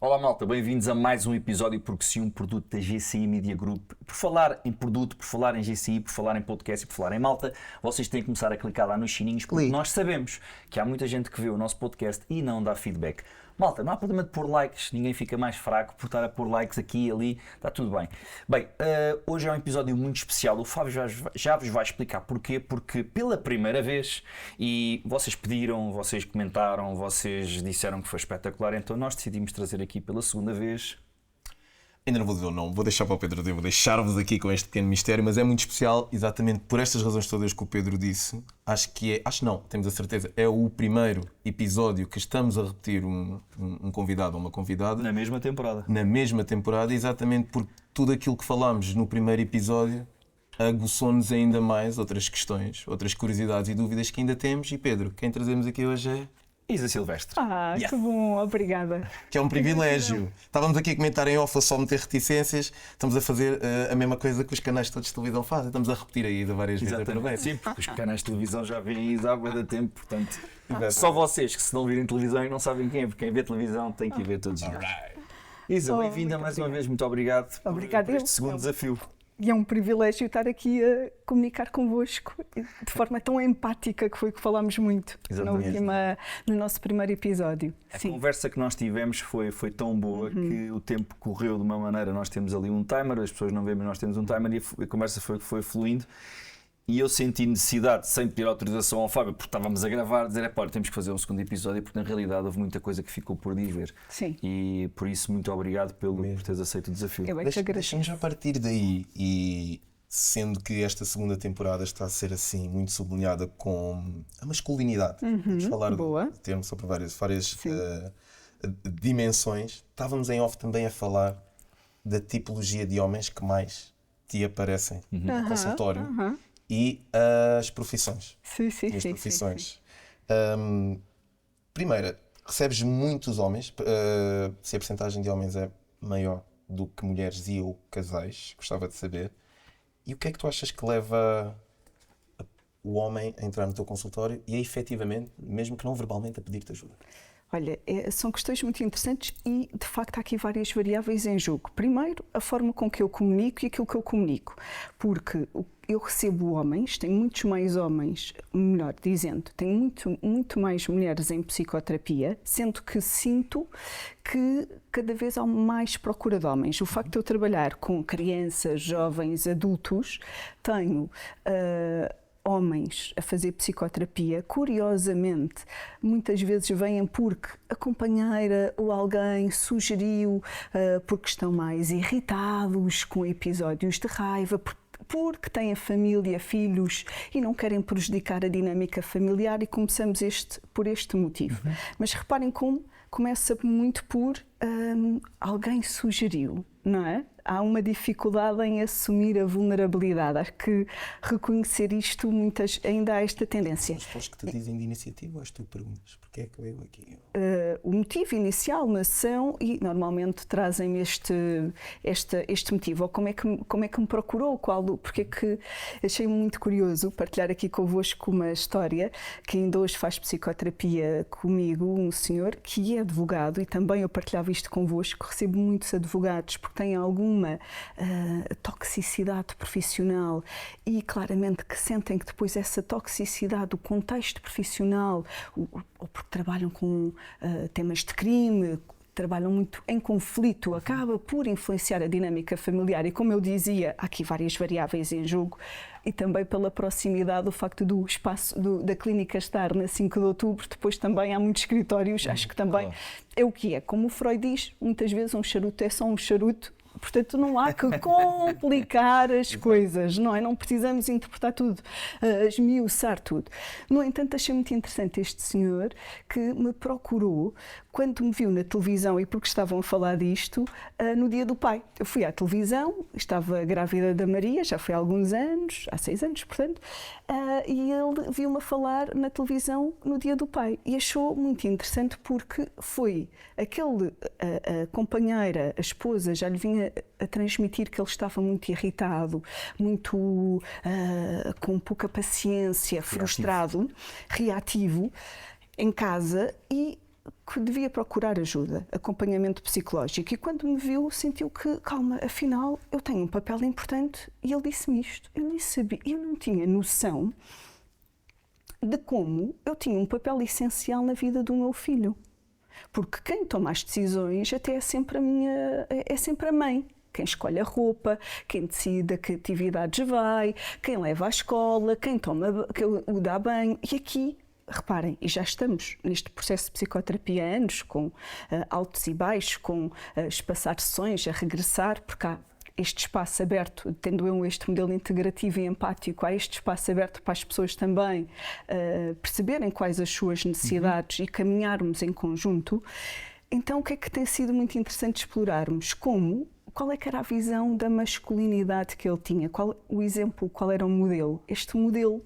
Olá malta, bem-vindos a mais um episódio Porque se um produto da GCI Media Group. Por falar em produto, por falar em GCI, por falar em podcast e por falar em malta, vocês têm que começar a clicar lá nos sininhos porque nós sabemos que há muita gente que vê o nosso podcast e não dá feedback. Malta, não há problema de pôr likes, ninguém fica mais fraco por estar a pôr likes aqui e ali, está tudo bem. Bem, hoje é um episódio muito especial, o Fábio já vos vai explicar porquê, porque pela primeira vez, e vocês pediram, vocês comentaram, vocês disseram que foi espetacular, então nós decidimos trazer aqui pela segunda vez. Ainda não vou dizer o nome, vou deixar para o Pedro dizer, vou deixar-vos aqui com este pequeno mistério, mas é muito especial exatamente por estas razões todas que o Pedro disse. Acho não, temos a certeza, é o primeiro episódio que estamos a repetir um convidado ou uma convidada. Na mesma temporada. Na mesma temporada, exatamente porque tudo aquilo que falámos no primeiro episódio aguçou-nos ainda mais outras questões, outras curiosidades e dúvidas que ainda temos. E Pedro, quem trazemos aqui hoje é... Isa Silvestre. Que bom, obrigada. Que é um privilégio. Estávamos aqui a comentar em off a só meter reticências, estamos a fazer a mesma coisa que os canais todos de televisão fazem, estamos a repetir a Isa várias vezes. Sim, porque os canais de televisão já veem a Isa há bué de tempo, portanto, só vocês que se não virem televisão e não sabem quem é, porque quem vê televisão tem que ir ver todos os dias. Isa, bem-vinda mais uma vez, muito obrigado por este segundo desafio. E é um privilégio estar aqui a comunicar convosco de forma tão empática, que foi que falámos muito no nosso primeiro episódio. A conversa que nós tivemos foi tão boa que o tempo correu de uma maneira. Nós temos ali um timer, as pessoas não veem, mas nós temos um timer e a conversa foi fluindo. E eu senti necessidade, sem pedir autorização ao Fábio, porque estávamos a gravar, dizer, olha, temos que fazer um segundo episódio, porque na realidade houve muita coisa que ficou por dizer. Sim. E por isso, muito obrigado por teres aceito o desafio. Deixa-me já partir daí, e sendo que esta segunda temporada está a ser assim muito sublinhada com a masculinidade, vamos falar de termos sobre várias dimensões, estávamos em off também a falar da tipologia de homens que mais te aparecem no consultório. E as profissões. Sim. Primeira, recebes muitos homens, se a percentagem de homens é maior do que mulheres e ou casais, gostava de saber. E o que é que tu achas que leva o homem a entrar no teu consultório e a efetivamente, mesmo que não verbalmente, a pedir-te ajuda? Olha, são questões muito interessantes e, de facto, há aqui várias variáveis em jogo. Primeiro, a forma com que eu comunico e aquilo que eu comunico. Porque eu recebo homens, tenho muitos mais homens, melhor dizendo, tenho muito mais mulheres em psicoterapia, sendo que sinto que cada vez há mais procura de homens. O facto de eu trabalhar com crianças, jovens, adultos, tenho... homens a fazer psicoterapia, curiosamente, muitas vezes vêm porque a companheira ou alguém sugeriu, porque estão mais irritados com episódios de raiva, porque têm a família, filhos e não querem prejudicar a dinâmica familiar, e começamos por este motivo. Mas reparem como começa muito por alguém sugeriu, não é? Há uma dificuldade em assumir a vulnerabilidade. Acho que reconhecer isto, ainda há esta tendência. As pessoas que te dizem de iniciativa, ou as tu perguntas, porquê é que eu aqui? O motivo inicial na ação, e normalmente trazem-me este motivo, ou como é que me procurou, porque é que achei muito curioso partilhar aqui convosco uma história, que ainda hoje faz psicoterapia comigo, um senhor que é advogado, e também eu partilhava isto convosco, recebo muitos advogados porque têm alguma toxicidade profissional e claramente que sentem que depois essa toxicidade, o contexto profissional, ou porque trabalham com temas de crime, trabalham muito em conflito, acaba por influenciar a dinâmica familiar. E como eu dizia, há aqui várias variáveis em jogo, e também pela proximidade, o facto do espaço da clínica estar na 5 de outubro, depois também há muitos escritórios, acho que também é o que é. Como o Freud diz, muitas vezes um charuto é só um charuto. Portanto, não há que complicar as coisas, não é? Não precisamos interpretar tudo, esmiuçar tudo. No entanto, achei muito interessante este senhor que me procurou quando me viu na televisão, e porque estavam a falar disto, no Dia do Pai. Eu fui à televisão, estava grávida da Maria, já foi há alguns anos, há 6 anos, portanto, e ele viu-me a falar na televisão no Dia do Pai. E achou muito interessante porque foi a companheira, a esposa, já lhe vinha a transmitir que ele estava muito irritado, muito com pouca paciência, frustrado, reativo em casa, e que devia procurar ajuda, acompanhamento psicológico, e quando me viu sentiu que, calma, afinal eu tenho um papel importante, e ele disse-me isto. Eu nem sabia, eu não tinha noção de como eu tinha um papel essencial na vida do meu filho. Porque quem toma as decisões até é sempre a mãe. Quem escolhe a roupa, quem decide a que atividades vai, quem leva à escola, quem o dá banho. E aqui, reparem, e já estamos neste processo de psicoterapia há anos, com altos e baixos, com espaçar sessões, a regressar, porque há este espaço aberto, tendo eu este modelo integrativo e empático, há este espaço aberto para as pessoas também perceberem quais as suas necessidades e caminharmos em conjunto. Então, o que é que tem sido muito interessante explorarmos? Qual é que era a visão da masculinidade que ele tinha? Qual era o modelo? Este modelo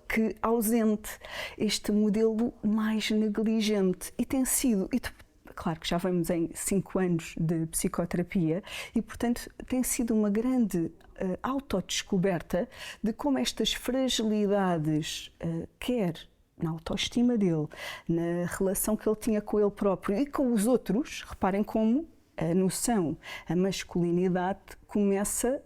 que ausente, este modelo mais negligente, e tem sido... Claro que já vamos em 5 anos de psicoterapia e, portanto, tem sido uma grande autodescoberta de como estas fragilidades, quer na autoestima dele, na relação que ele tinha com ele próprio e com os outros, reparem como a noção, a masculinidade começa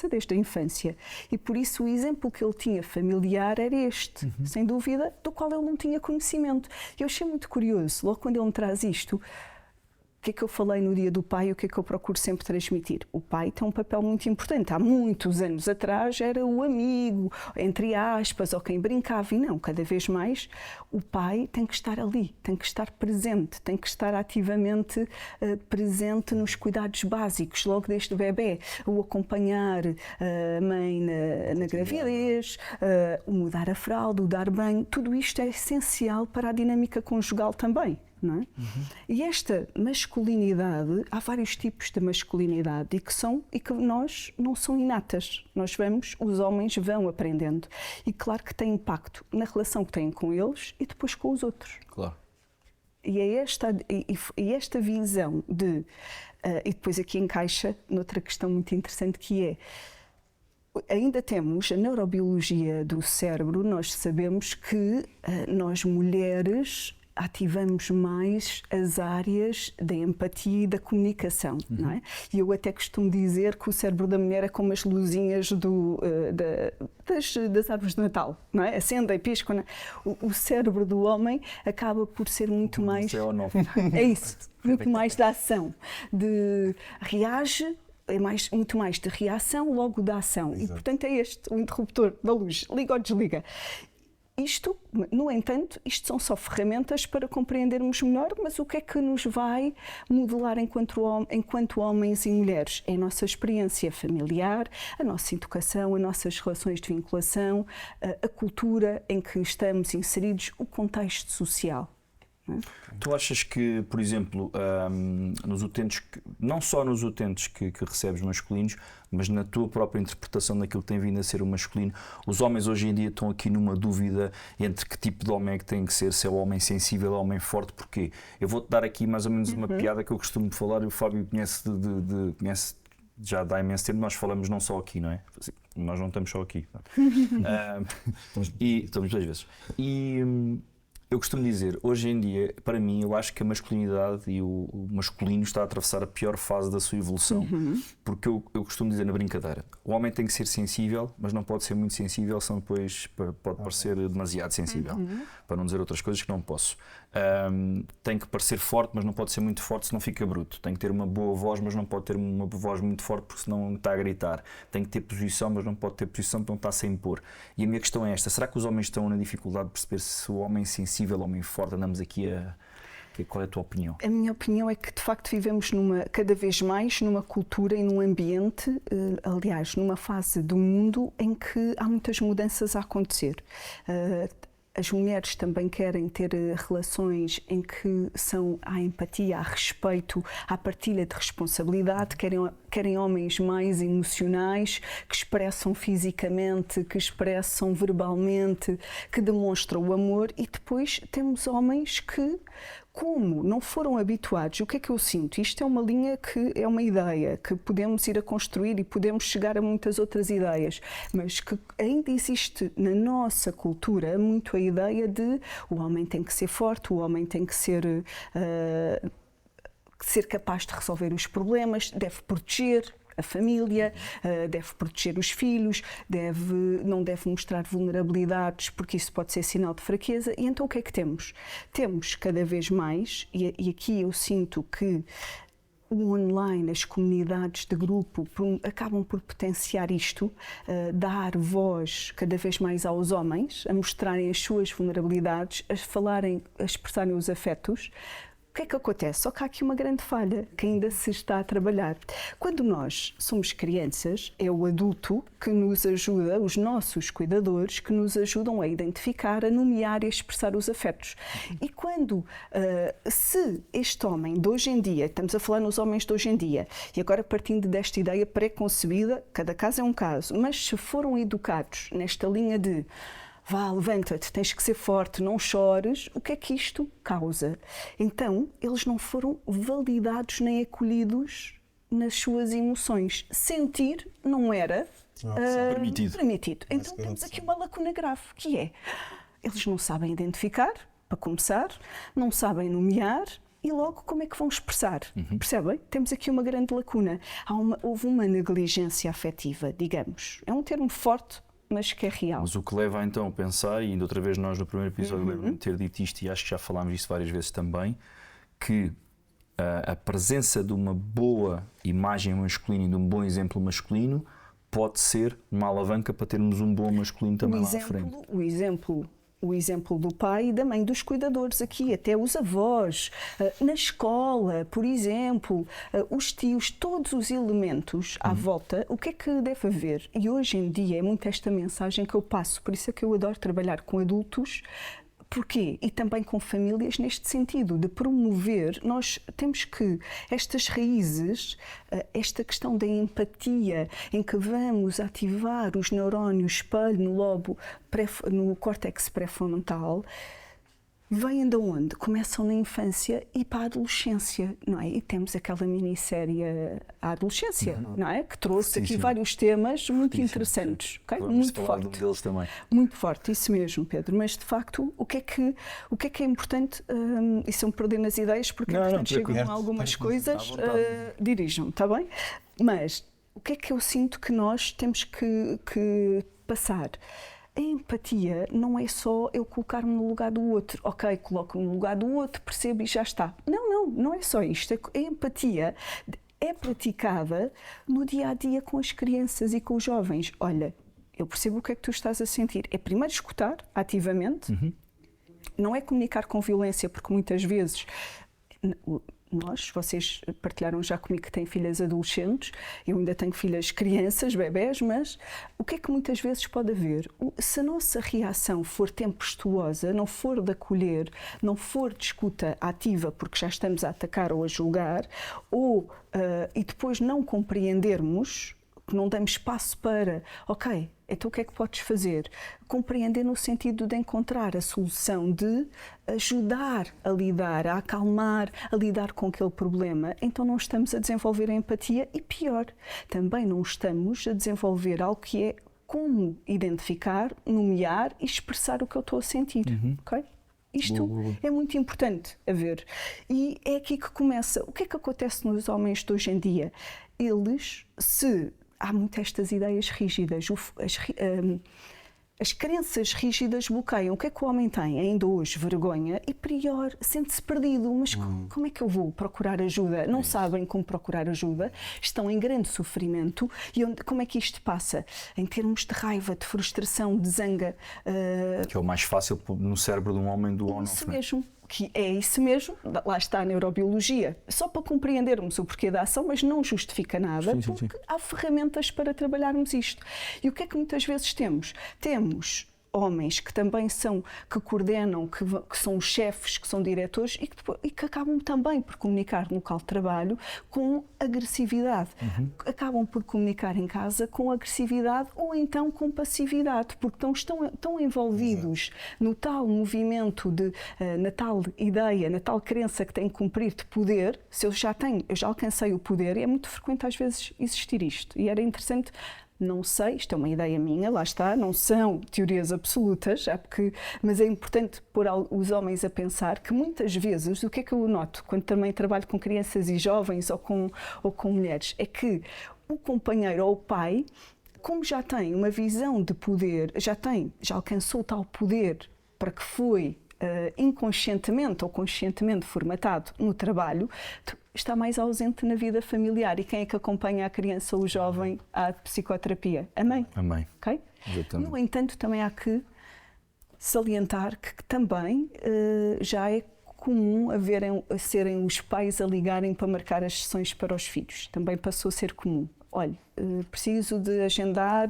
desde a infância. E por isso o exemplo que ele tinha familiar era este, sem dúvida, do qual ele não tinha conhecimento. Eu achei muito curioso, logo quando ele me traz isto, o que é que eu falei no Dia do Pai e o que é que eu procuro sempre transmitir? O pai tem um papel muito importante. Há muitos anos atrás era o amigo, entre aspas, ou quem brincava, e não, cada vez mais o pai tem que estar ali, tem que estar presente, tem que estar ativamente presente nos cuidados básicos, logo desde o bebê, o acompanhar a mãe na gravidez, o mudar a fralda, o dar banho, tudo isto é essencial para a dinâmica conjugal também. Não é? E esta masculinidade, há vários tipos de masculinidade e que nós não são inatas. Os homens vão aprendendo. E claro que tem impacto na relação que têm com eles e depois com os outros. Claro. E é esta visão de... e depois aqui encaixa noutra questão muito interessante que é, ainda temos a neurobiologia do cérebro, nós sabemos que nós mulheres ativamos mais as áreas da empatia e da comunicação, não é? E eu até costumo dizer que o cérebro da mulher é como as luzinhas das árvores de Natal, não é? Acendem, piscam. O cérebro do homem acaba por ser muito mais... É isso, muito mais da ação, reage, muito mais de reação, logo da ação. Exato. E, portanto, é o interruptor da luz, liga ou desliga. Isto, no entanto, isto são só ferramentas para compreendermos melhor, mas o que é que nos vai modelar enquanto homens e mulheres? É a nossa experiência familiar, a nossa educação, as nossas relações de vinculação, a cultura em que estamos inseridos, o contexto social. Tu achas que, por exemplo, nos utentes, não só nos utentes que recebes masculinos, mas na tua própria interpretação daquilo que tem vindo a ser o masculino, os homens hoje em dia estão aqui numa dúvida entre que tipo de homem é que tem que ser, se é o homem sensível ou o homem forte, porquê? Eu vou-te dar aqui mais ou menos uma piada que eu costumo falar, e o Fábio conhece já dá imenso tempo, nós falamos não só aqui, não é? Nós não estamos só aqui. Estamos 2 vezes. Eu costumo dizer, hoje em dia, para mim, eu acho que a masculinidade e o masculino está a atravessar a pior fase da sua evolução. Porque eu costumo dizer na brincadeira, o homem tem que ser sensível, mas não pode ser muito sensível, senão depois pode parecer demasiado sensível. Para não dizer outras coisas que não posso. Tem que parecer forte, mas não pode ser muito forte, senão fica bruto. Tem que ter uma boa voz, mas não pode ter uma voz muito forte, porque senão está a gritar. Tem que ter posição, mas não pode ter posição, então está-se a impor. E a minha questão é esta, será que os homens estão na dificuldade de perceber se o homem sensível, o homem forte, andamos aqui qual é a tua opinião? A minha opinião é que, de facto, vivemos cada vez mais numa cultura e num ambiente, aliás, numa fase do mundo em que há muitas mudanças a acontecer. As mulheres também querem ter relações em que há empatia, há respeito, há partilha de responsabilidade, querem homens mais emocionais, que expressam fisicamente, que expressam verbalmente, que demonstram o amor, e depois temos homens que, como não foram habituados, o que é que eu sinto? Isto é uma linha que é uma ideia que podemos ir a construir e podemos chegar a muitas outras ideias, mas que ainda existe na nossa cultura muito a ideia de o homem tem que ser forte, o homem tem que ser capaz de resolver os problemas, deve proteger a família, deve proteger os filhos, não deve mostrar vulnerabilidades porque isso pode ser sinal de fraqueza. E então o que é que temos? Temos cada vez mais, e aqui eu sinto que o online, as comunidades de grupo acabam por potenciar isto, dar voz cada vez mais aos homens, a mostrarem as suas vulnerabilidades, a expressarem os afetos. O que é que acontece? Só que há aqui uma grande falha que ainda se está a trabalhar. Quando nós somos crianças, é o adulto que nos ajuda, os nossos cuidadores, que nos ajudam a identificar, a nomear e a expressar os afetos. E quando, se este homem de hoje em dia, estamos a falar nos homens de hoje em dia, e agora partindo desta ideia pré-concebida, cada caso é um caso, mas se foram educados nesta linha de vá, levanta-te, tens que ser forte, não chores, o que é que isto causa? Então, eles não foram validados nem acolhidos nas suas emoções. Sentir não era permitido. Então, temos aqui uma lacuna grave, que é, eles não sabem identificar, para começar, não sabem nomear, e logo como é que vão expressar? Percebem? Temos aqui uma grande lacuna. Houve uma negligência afetiva, digamos. É um termo forte, mas que é real. Mas o que leva então a pensar, e ainda outra vez nós no primeiro episódio lembro-me de ter dito isto, e acho que já falámos disso várias vezes também, que a presença de uma boa imagem masculina e de um bom exemplo masculino pode ser uma alavanca para termos um bom masculino também lá à frente. O exemplo do pai e da mãe, dos cuidadores aqui, até os avós, na escola, por exemplo, os tios, todos os elementos à volta, o que é que deve haver? E hoje em dia é muito esta mensagem que eu passo, por isso é que eu adoro trabalhar com adultos. Porquê? E também com famílias neste sentido, de promover, nós temos que, estas raízes, esta questão da empatia, em que vamos ativar os neurónios espelho no lobo, no córtex pré-frontal, vêm de onde? Começam na infância e para a adolescência, não é? E temos aquela minissérie A Adolescência, não é? Que trouxe aqui vários temas muito interessantes, okay? Muito forte. Deles também. Muito forte, isso mesmo, Pedro. Mas, de facto, o que é que é importante, e se eu me perder nas ideias, porque chegam a algumas coisas, dirijam-me, está bem? Mas, o que é que eu sinto que nós temos que passar? A empatia não é só eu colocar-me no lugar do outro. Ok, coloco-me no lugar do outro, percebo e já está. Não é só isto. A empatia é praticada no dia-a-dia com as crianças e com os jovens. Olha, eu percebo o que é que tu estás a sentir. É primeiro escutar ativamente, não é comunicar com violência, porque muitas vezes vocês partilharam já comigo que têm filhas adolescentes, eu ainda tenho filhas crianças, bebés, mas o que é que muitas vezes pode haver? Se a nossa reação for tempestuosa, não for de acolher, não for de escuta ativa, porque já estamos a atacar ou a julgar, e depois não compreendermos, que não damos espaço para, ok, então o que é que podes fazer? Compreender no sentido de encontrar a solução, de ajudar a lidar, a acalmar, a lidar com aquele problema. Então não estamos a desenvolver a empatia e, pior, também não estamos a desenvolver algo que é como identificar, nomear e expressar o que eu estou a sentir. Okay? Isto é muito importante a ver. E é aqui que começa. O que é que acontece nos homens de hoje em dia? Há muito estas ideias rígidas, as crenças rígidas bloqueiam. O que é que o homem tem? Ainda hoje vergonha e, pior, sente-se perdido. Mas como é que eu vou procurar ajuda? Não sabem como procurar ajuda, estão em grande sofrimento. E como é que isto passa? Em termos de raiva, de frustração, de zanga. Que é o mais fácil no cérebro de um homem do on-off. Isso mesmo. Que é isso mesmo, lá está a neurobiologia, só para compreendermos o porquê da ação, mas não justifica nada, porque há ferramentas para trabalharmos isto. E o que é que muitas vezes temos? Temos homens que também que coordenam, que são chefes, que são diretores e que acabam também por comunicar no local de trabalho com agressividade. Acabam por comunicar em casa com agressividade ou então com passividade, porque estão envolvidos no tal movimento, na tal ideia, na tal crença que têm que cumprir de poder. Se eu já alcancei o poder, e é muito frequente às vezes existir isto. E era interessante. Não sei, isto é uma ideia minha, lá está, não são teorias absolutas, mas é importante pôr os homens a pensar que muitas vezes, o que é que eu noto quando também trabalho com crianças e jovens ou com mulheres, é que o companheiro ou o pai, como já tem uma visão de poder, já alcançou tal poder para que foi inconscientemente ou conscientemente formatado no trabalho, está mais ausente na vida familiar. E quem é que acompanha a criança ou o jovem à psicoterapia? A mãe. A mãe. Okay? No entanto, também há que salientar que também já é comum serem os pais a ligarem para marcar as sessões para os filhos. Também passou a ser comum. Olha, preciso de agendar,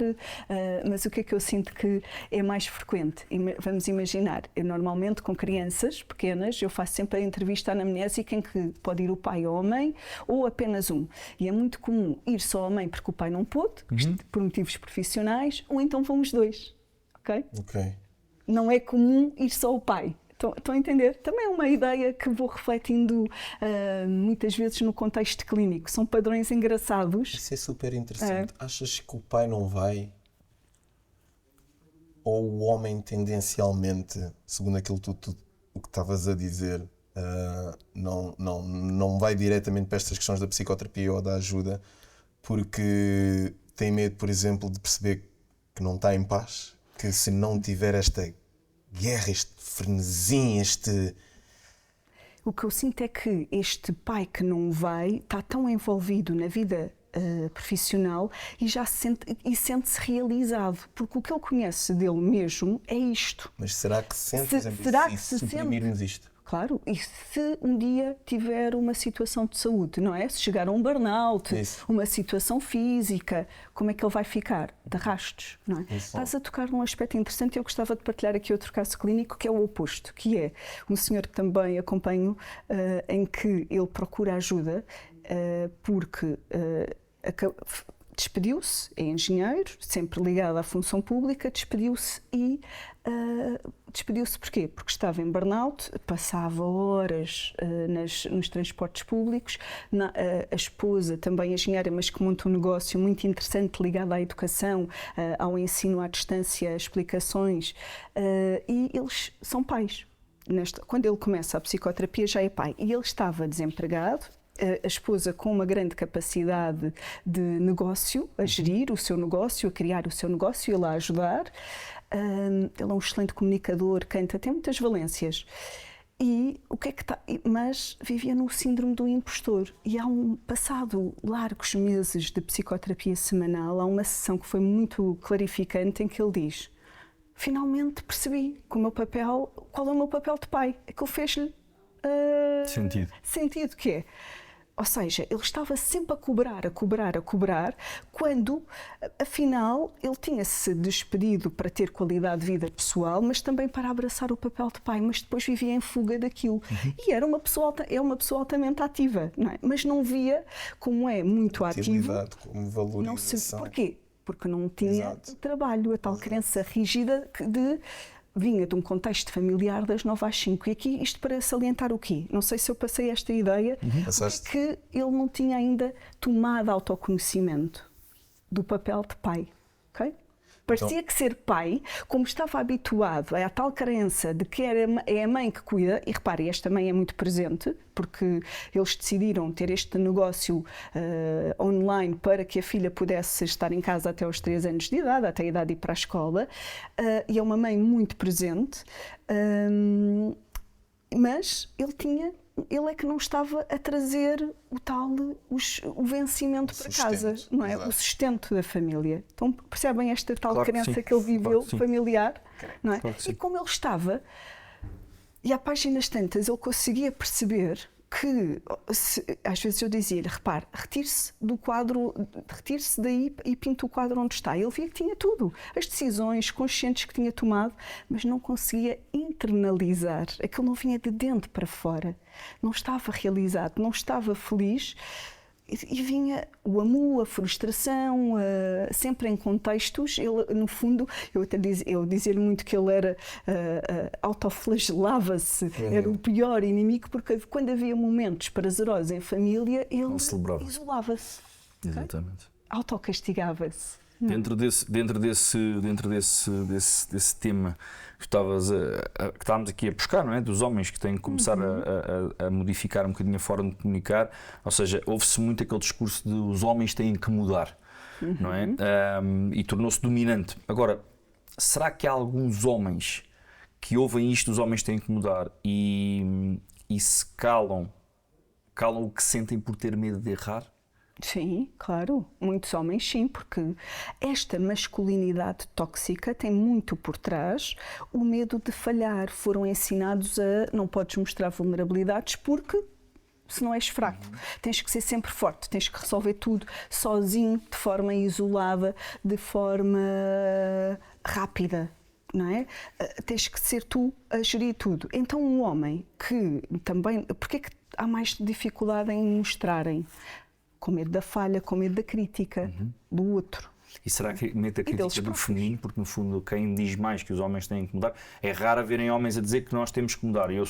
mas o que é que eu sinto que é mais frequente? Vamos imaginar, eu normalmente com crianças pequenas, eu faço sempre a entrevista anamnésica em que pode ir o pai ou a mãe, ou apenas um. E é muito comum ir só a mãe porque o pai não pôde, por motivos profissionais, ou então vão os dois. Ok? Não é comum ir só o pai. Estão a entender? Também é uma ideia que vou refletindo muitas vezes no contexto clínico. São padrões engraçados. Isso é super interessante. Achas que o pai não vai? Ou o homem tendencialmente, segundo aquilo o que estavas a dizer, não vai diretamente para estas questões da psicoterapia ou da ajuda porque tem medo, por exemplo, de perceber que não está em paz? Que se não tiver esta guerra, este frenesim, O que eu sinto é que este pai que não vai está tão envolvido na vida profissional e já sente-se realizado, porque o que ele conhece dele mesmo é isto. Mas será que se suprimirmos isto? Claro, e se um dia tiver uma situação de saúde, não é? Se chegar a um burnout, uma situação física, como é que ele vai ficar? De arrastos, não é? Estás a tocar num aspecto interessante e eu gostava de partilhar aqui outro caso clínico que é o oposto, que é um senhor que também acompanho, em que ele procura ajuda porque despediu-se, é engenheiro, sempre ligado à função pública, despediu-se e despediu-se porquê? Porque estava em burnout, passava horas nos transportes públicos, a esposa também engenheira, mas que monta um negócio muito interessante ligado à educação, ao ensino à distância, explicações, e eles são pais. Quando ele começa a psicoterapia já é pai, e ele estava desempregado, a esposa com uma grande capacidade de negócio, a gerir o seu negócio, a criar o seu negócio, ele a ajudar. Ele é um excelente comunicador, canta, tem muitas valências. E o que é que mas vivia no síndrome do impostor. E passado largos meses de psicoterapia semanal, há uma sessão que foi muito clarificante em que ele diz: finalmente percebi que qual é o meu papel de pai. Aquilo fez-lhe sentido que é. Ou seja, ele estava sempre a cobrar, quando, afinal, ele tinha-se despedido para ter qualidade de vida pessoal, mas também para abraçar o papel de pai, mas depois vivia em fuga daquilo. E é uma pessoa altamente ativa, não é? Mas não via como é muito ativo. Como valorização. Porquê? Porque não tinha trabalho, a tal crença rígida vinha de um contexto familiar das 9 às 5. E aqui, isto para salientar o quê? Não sei se eu passei esta ideia, que ele não tinha ainda tomado autoconhecimento do papel de pai. Okay? Parecia que ser pai, como estava habituado a tal crença de que é a mãe que cuida, e repare, esta mãe é muito presente, porque eles decidiram ter este negócio online para que a filha pudesse estar em casa até aos 3 anos de idade, até a idade de ir para a escola, e é uma mãe muito presente, mas ele é que não estava a trazer o vencimento para casa, não é? O sustento da família. Então percebem esta tal crença que ele viveu, familiar, não é? E como ele estava, e há páginas tantas, ele conseguia perceber que, às vezes eu dizia-lhe, repare, retire-se do quadro, retire-se daí e pinte o quadro onde está. Ele via que tinha tudo, as decisões conscientes que tinha tomado, mas não conseguia internalizar. Aquilo não vinha de dentro para fora. Não estava realizado, não estava feliz. E vinha o amor, a frustração, sempre em contextos. Ele, no fundo, eu dizia-lhe muito que ele era autoflagelava-se, era o pior inimigo, porque quando havia momentos prazerosos em família, ele isolava-se. Exatamente. Autocastigava-se. Dentro desse tema que estávamos aqui a buscar, não é? Dos homens que têm que começar a modificar um bocadinho a forma de comunicar, ou seja, houve-se muito aquele discurso de os homens têm que mudar, não é? E tornou-se dominante. Agora, será que há alguns homens que ouvem isto, os homens têm que mudar, e se calam o que sentem por ter medo de errar? Sim, claro, muitos homens sim, porque esta masculinidade tóxica tem muito por trás o medo de falhar. Foram ensinados a não podes mostrar vulnerabilidades porque se não és fraco, tens que ser sempre forte, tens que resolver tudo sozinho, de forma isolada, de forma rápida. Não é? Tens que ser tu a gerir tudo. Então um homem que também... Porque é que há mais dificuldade em mostrarem? Com medo da falha, com medo da crítica do outro. E será que medo da crítica do feminino? Porque no fundo quem diz mais que os homens têm que mudar, é raro haverem homens a dizer que nós temos que mudar. Eu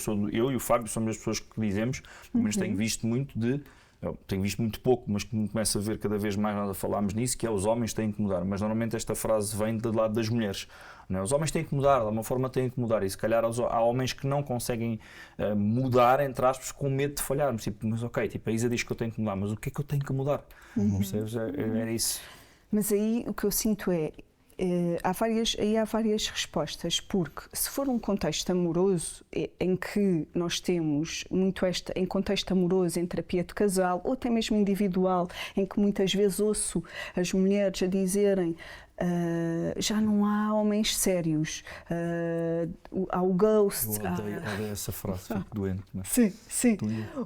e o Fábio somos as pessoas que dizemos, mas tenho visto muito pouco, mas começo a ver cada vez mais nós a falarmos nisso, que é os homens têm que mudar. Mas normalmente esta frase vem do lado das mulheres. Não é? Os homens têm que mudar, de alguma forma têm que mudar. E se calhar há homens que não conseguem mudar, entre aspas, com medo de falhar. Mas ok, a Isa diz que eu tenho que mudar, mas o que é que eu tenho que mudar? Percebes? Era isso. Mas aí o que eu sinto há várias respostas, porque se for um contexto amoroso, em que nós temos muito em contexto amoroso, em terapia de casal, ou até mesmo individual, em que muitas vezes ouço as mulheres a dizerem já não há homens sérios, há o ghost. Eu odeio essa frase, fico doente. Mas... Sim.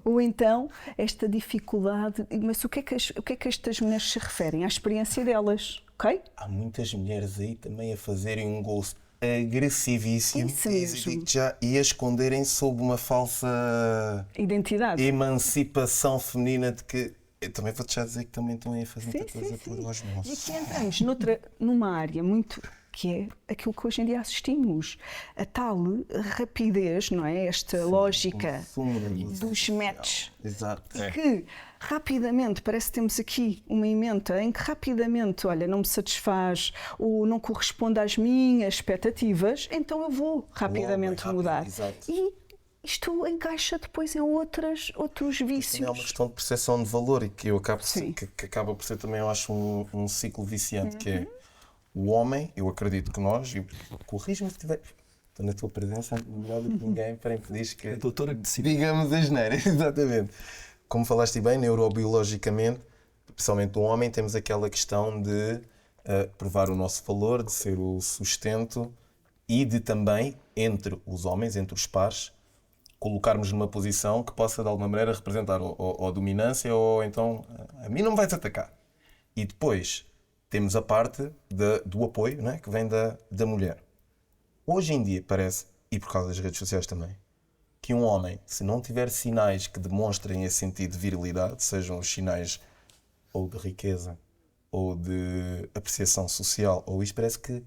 Ou então, esta dificuldade, mas o que é que estas mulheres se referem? À experiência delas, ok? Há muitas mulheres aí também a fazerem um ghost agressivíssimo e a esconderem sob uma falsa identidade, emancipação feminina de que eu também vou-te já dizer que também estão a fazer muita coisa por nós nossos. E aqui entramos numa área muito que é aquilo que hoje em dia assistimos, a tal rapidez, não é? Esta lógica dos matches. Exato. Que rapidamente, parece que temos aqui uma emenda em que rapidamente, olha, não me satisfaz ou não corresponde às minhas expectativas, então eu vou rapidamente mudar. E isto encaixa depois em outros vícios. É uma questão de percepção de valor e que eu acaba por ser também, eu acho, um ciclo viciante, que é o homem, eu acredito que nós, e corrijo-me se tiver, estou na tua presença melhor do que ninguém para impedir que a doutora que decide. Digamos a geneira, exatamente. Como falaste bem, neurobiologicamente, principalmente o homem, temos aquela questão de provar o nosso valor, de ser o sustento e de também, entre os homens, entre os pares, colocarmos numa posição que possa de alguma maneira representar ou dominância ou então a mim não me vais atacar. E depois temos a parte do apoio, não é? Que vem da mulher. Hoje em dia parece, e por causa das redes sociais também, que um homem, se não tiver sinais que demonstrem esse sentido de virilidade, sejam os sinais ou de riqueza ou de apreciação social, ou isto parece que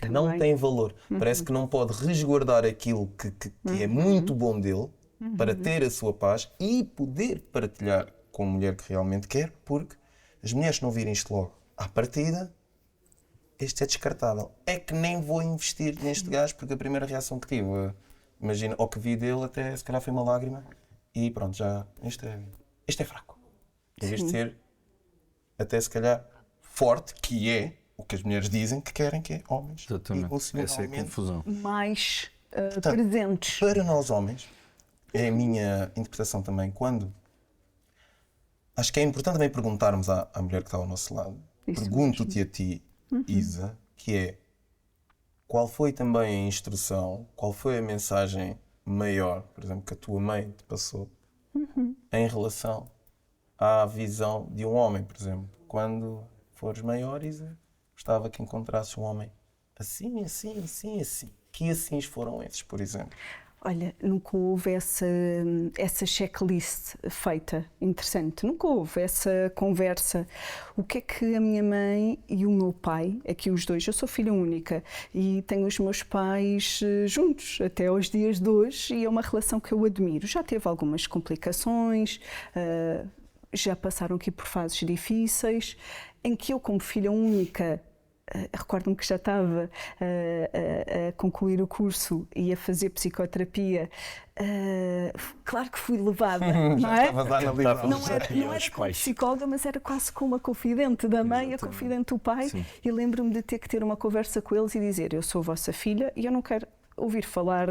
não tem valor. Parece que não pode resguardar aquilo que é muito bom dele para ter a sua paz e poder partilhar com a mulher que realmente quer, porque as mulheres que não virem isto logo à partida, este é descartável. É que nem vou investir neste gajo porque a primeira reação que tive, imagina, ao que vi dele até se calhar foi uma lágrima e pronto, já, este é fraco. Em vez de ser até se calhar forte, que é o que as mulheres dizem que querem, que é homens. Exatamente, essa é a confusão. Mais portanto, presentes. Para nós homens, é a minha interpretação também, quando acho que é importante também perguntarmos à mulher que está ao nosso lado, pergunto-te a ti, Isa, que é qual foi também a instrução, qual foi a mensagem maior, por exemplo, que a tua mãe te passou em relação à visão de um homem, por exemplo. Quando fores maior, Isa, gostava que encontrasses um homem assim, assim, assim, assim. Que assim foram esses, por exemplo? Olha, nunca houve essa checklist feita, interessante. Nunca houve essa conversa. O que é que a minha mãe e o meu pai, aqui os dois, eu sou filha única e tenho os meus pais juntos até aos dias de hoje e é uma relação que eu admiro. Já teve algumas complicações, já passaram aqui por fases difíceis, em que eu, como filha única, recordo-me que já estava a concluir o curso e a fazer psicoterapia. Claro que fui levada, não é? Não era como psicóloga, mas era quase como uma confidente da mãe, a confidente do pai. Sim. E lembro-me de ter que ter uma conversa com eles e dizer: eu sou vossa filha e eu não quero ouvir falar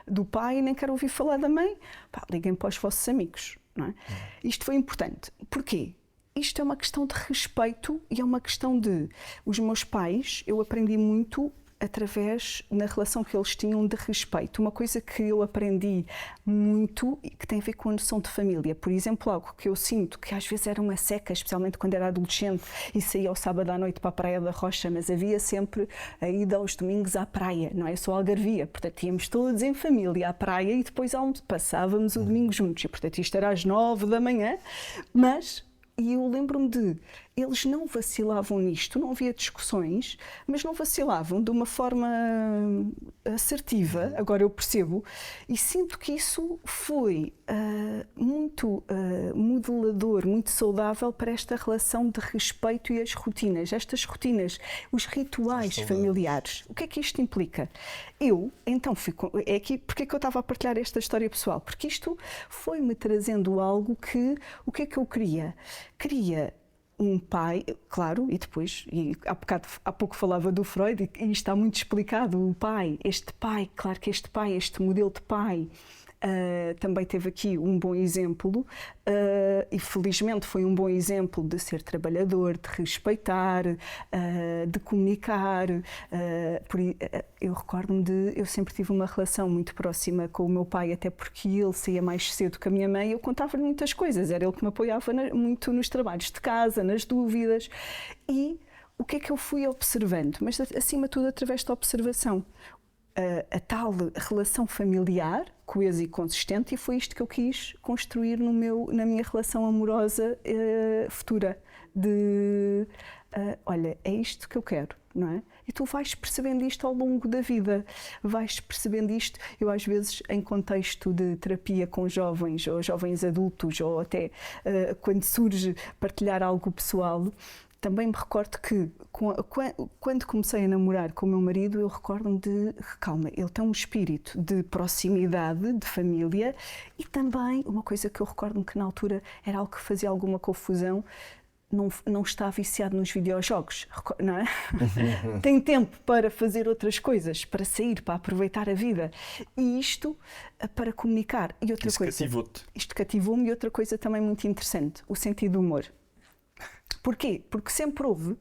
do pai, nem quero ouvir falar da mãe. Pá, liguem para os vossos amigos, não é? Isto foi importante. Porquê? Isto é uma questão de respeito e é uma questão de... Os meus pais, eu aprendi muito através, na relação que eles tinham de respeito. Uma coisa que eu aprendi muito e que tem a ver com a noção de família. Por exemplo, algo que eu sinto que às vezes era uma seca, especialmente quando era adolescente e saía ao sábado à noite para a Praia da Rocha, mas havia sempre a ida aos domingos à praia, não é só Algarvia. Portanto, íamos todos em família à praia e depois passávamos o domingo juntos. E, portanto, isto era às 9 da manhã, e eu lembro-me de... Eles não vacilavam nisto, não havia discussões, mas não vacilavam de uma forma assertiva, agora eu percebo, e sinto que isso foi muito modelador, muito saudável para esta relação de respeito e as rotinas, estas rotinas, os rituais familiares. O que é que isto implica? Eu, então, porque é que eu estava a partilhar esta história pessoal? Porque isto foi-me trazendo algo que, o que é que eu queria? Queria um pai, claro, e depois, há pouco falava do Freud e está muito explicado, o pai, claro que este modelo de pai também teve aqui um bom exemplo e felizmente foi um bom exemplo de ser trabalhador, de respeitar, de comunicar. Eu recordo-me eu sempre tive uma relação muito próxima com o meu pai, até porque ele saía mais cedo que a minha mãe e eu contava-lhe muitas coisas, era ele que me apoiava muito nos trabalhos de casa, nas dúvidas. E o que é que eu fui observando? Mas acima de tudo através da observação. A tal relação familiar, coesa e consistente, e foi isto que eu quis construir na minha relação amorosa futura, olha, é isto que eu quero, não é? E tu vais percebendo isto ao longo da vida, vais percebendo isto, eu às vezes em contexto de terapia com jovens, ou jovens adultos, ou até quando surge partilhar algo pessoal, também me recordo que quando comecei a namorar com o meu marido, eu recordo-me de, calma, ele tem um espírito de proximidade, de família, e também uma coisa que eu recordo-me que na altura era algo que fazia alguma confusão, não está viciado nos videojogos, não é? Tem tempo para fazer outras coisas, para sair, para aproveitar a vida. E isto para comunicar. E outra coisa, cativou-te. Isto cativou-me, e outra coisa também muito interessante, o sentido do humor. Porquê? Porque sempre houve,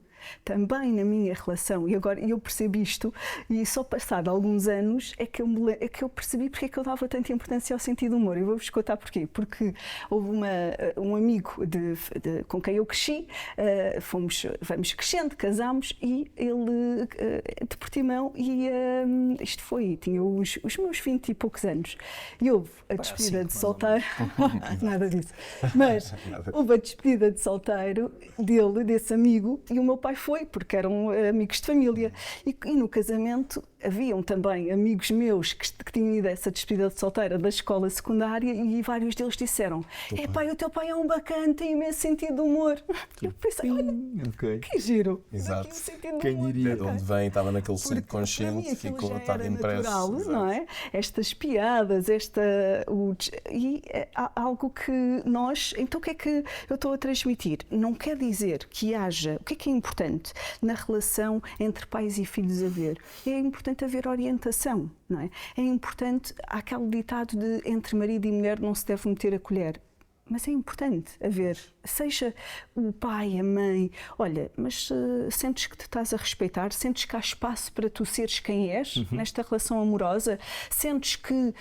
também na minha relação, e agora eu percebi isto, e só passado alguns anos é que eu percebi porque é que eu dava tanta importância ao sentido do humor. Eu vou-vos contar porquê. Porque houve um amigo com quem eu cresci, vamos crescendo, casámos, e ele de Portimão, e isto tinha os meus 20 e poucos anos, e houve a despedida de solteiro, nada disso, mas houve a despedida de solteiro desse amigo, e o meu pai foi, porque eram amigos de família. E no casamento haviam também amigos meus que tinham ido a essa despedida de solteira da escola secundária, e vários deles disseram: pai, o teu pai é um bacana, tem imenso sentido de humor. Eu pensei, olha, que giro. Exato. Quem diria? De onde vem, estava naquele subconsciente, estava impresso. Não é? Estas piadas, há algo que nós... Então o que é que eu estou a transmitir? Não quer dizer que haja... O que é importante na relação entre pais e filhos haver? É importante haver orientação, não é? É importante, há aquele ditado de entre marido e mulher não se deve meter a colher. Mas é importante haver, seja o pai, a mãe, olha, mas sentes que te estás a respeitar, sentes que há espaço para tu seres quem és nesta relação amorosa, sentes que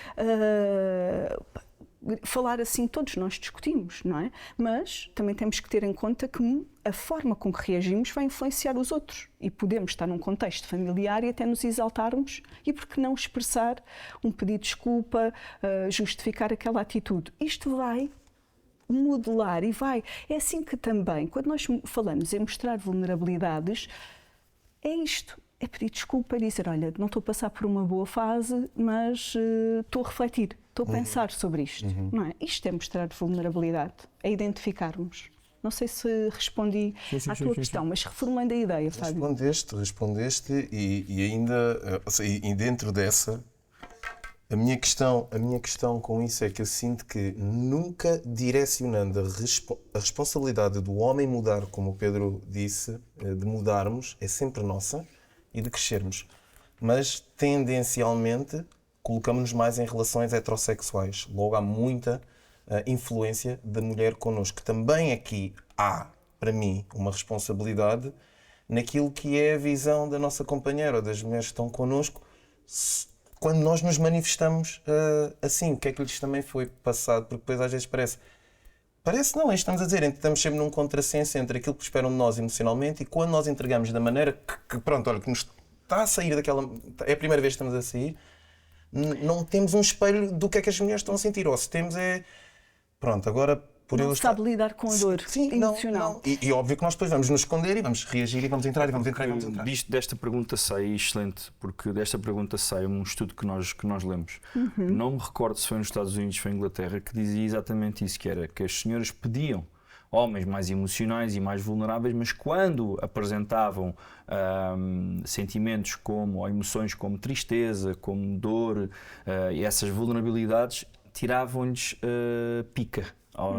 falar assim, todos nós discutimos, não é? Mas também temos que ter em conta que a forma com que reagimos vai influenciar os outros e podemos estar num contexto familiar e até nos exaltarmos e por que não expressar um pedido de desculpa, justificar aquela atitude. Isto vai modelar e vai. É assim que também, quando nós falamos em mostrar vulnerabilidades, é isto. É pedir desculpa e dizer, olha, não estou a passar por uma boa fase, mas estou a refletir, estou a pensar sobre isto. Não é? Isto é mostrar vulnerabilidade, é identificarmos. Não sei se respondi à tua questão, mas reformulando a ideia, Fábio. Respondeste e ainda, e dentro dessa, a minha questão com isso é que eu sinto que nunca direcionando a responsabilidade do homem mudar, como o Pedro disse, de mudarmos, é sempre nossa, e de crescermos. Mas, tendencialmente, colocamos-nos mais em relações heterossexuais. Logo, há muita influência da mulher connosco. Também aqui há, para mim, uma responsabilidade naquilo que é a visão da nossa companheira ou das mulheres que estão connosco quando nós nos manifestamos assim. O que é que lhes também foi passado? Porque depois às vezes Parece não, estamos a dizer, estamos sempre num contrassenso entre aquilo que esperam de nós emocionalmente e quando nós entregamos da maneira que pronto, olha, que nos está a sair daquela... É a primeira vez que estamos a sair, não temos um espelho do que é que as mulheres estão a sentir. Ou se temos é... Pronto, agora... Por não sabe lidar com a dor emocional. Não. E óbvio que nós depois vamos nos esconder e vamos reagir e vamos entrar e vamos entrar e vamos entrar. Desta pergunta sai, excelente, porque desta pergunta sai um estudo que nós lemos. Não me recordo se foi nos Estados Unidos ou em Inglaterra, que dizia exatamente isso, que era que as senhoras pediam homens mais emocionais e mais vulneráveis, mas quando apresentavam sentimentos ou emoções como tristeza, como dor, e essas vulnerabilidades, tiravam-lhes pica.